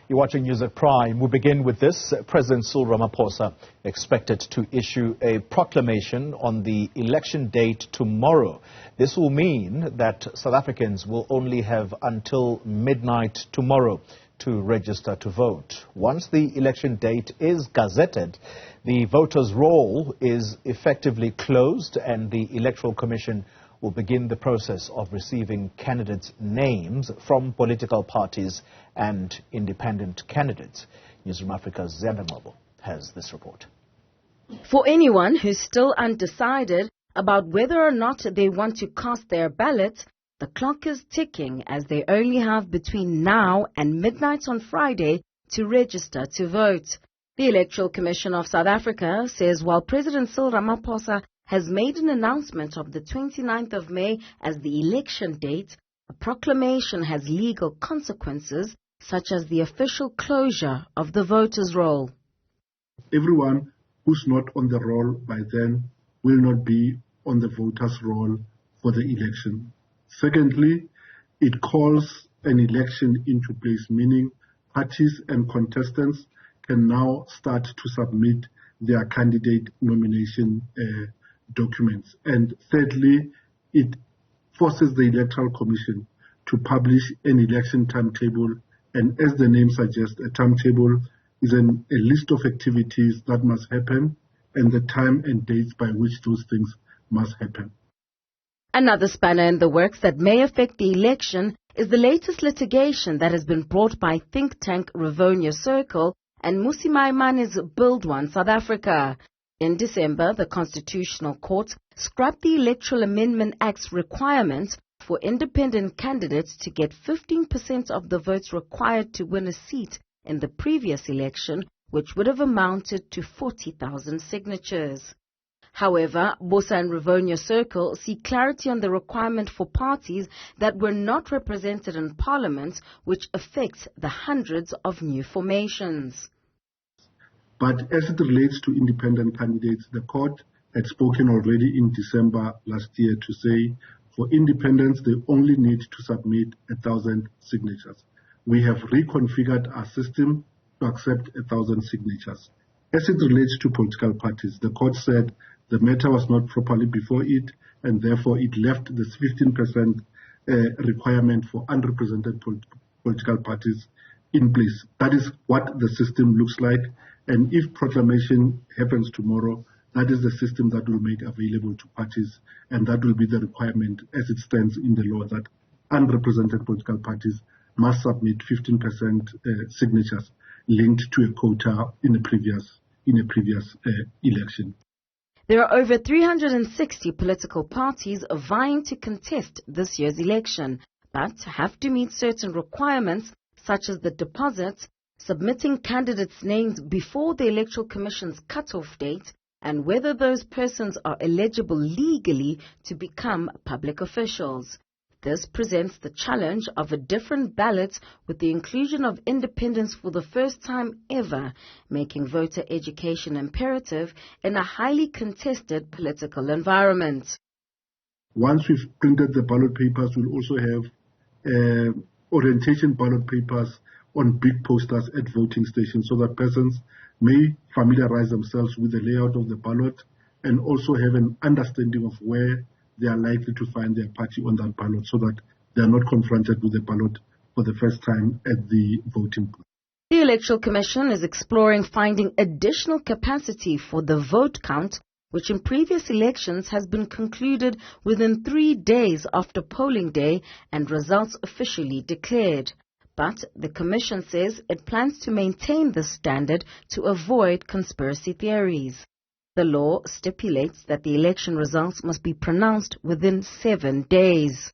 You're watching News at Prime. We begin with this. President Cyril Ramaphosa expected to issue a proclamation on the election date tomorrow. This will mean that South Africans will only have until midnight tomorrow to register to vote. Once the election date is gazetted, the voters' roll is effectively closed and the Electoral Commission will begin the process of receiving candidates' names from political parties and independent candidates. Newzroom Afrika's Ngcobo has this report. For anyone who's still undecided about whether or not they want to cast their ballot, the clock is ticking as they only have between now and midnight on Friday to register to vote. The Electoral Commission of South Africa says while President Cyril Ramaphosa has made an announcement of the 29th of May as the election date, a proclamation has legal consequences such as the official closure of the voters' roll. Everyone who's not on the roll by then will not be on the voters' roll for the election. Secondly, it calls an election into place, meaning parties and contestants can now start to submit their candidate nomination documents. And thirdly, it forces the Electoral Commission to publish an election timetable. And as the name suggests, a timetable is a list of activities that must happen and the time and dates by which those things must happen. Another spanner in the works that may affect the election is the latest litigation that has been brought by think tank Rivonia Circle and Musi Maimane's Build One South Africa. In December, the Constitutional Court scrapped the Electoral Amendment Act's requirement for independent candidates to get 15% of the votes required to win a seat in the previous election, which would have amounted to 40,000 signatures. However, Bosa and Rivonia Circle see clarity on the requirement for parties that were not represented in Parliament, which affects the hundreds of new formations. But as it relates to independent candidates, the court had spoken already in December last year to say for independents, they only need to submit 1,000 signatures. We have reconfigured our system to accept 1,000 signatures. As it relates to political parties, the court said the matter was not properly before it, and therefore it left this 15% requirement for unrepresented political parties in place. That is what the system looks like. And if proclamation happens tomorrow, that is the system that will make available to parties, and that will be the requirement as it stands in the law that unrepresented political parties must submit 15% signatures linked to a quota in a previous election. There are over 360 political parties vying to contest this year's election, but have to meet certain requirements such as the deposits, submitting candidates' names before the Electoral Commission's cut-off date, and whether those persons are eligible legally to become public officials. This presents the challenge of a different ballot with the inclusion of independents for the first time ever, making voter education imperative in a highly contested political environment. Once we've printed the ballot papers, we'll also have orientation ballot papers on big posters at voting stations so that persons may familiarize themselves with the layout of the ballot and also have an understanding of where they are likely to find their party on that ballot so that they are not confronted with the ballot for the first time at the voting booth. The Electoral Commission is exploring finding additional capacity for the vote count, which in previous elections has been concluded within 3 days after polling day and results officially declared. But the Commission says it plans to maintain this standard to avoid conspiracy theories. The law stipulates that the election results must be pronounced within 7 days.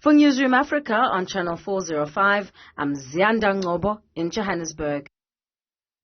For Newzroom Afrika on Channel 405, I'm Ziyanda Ngcobo in Johannesburg.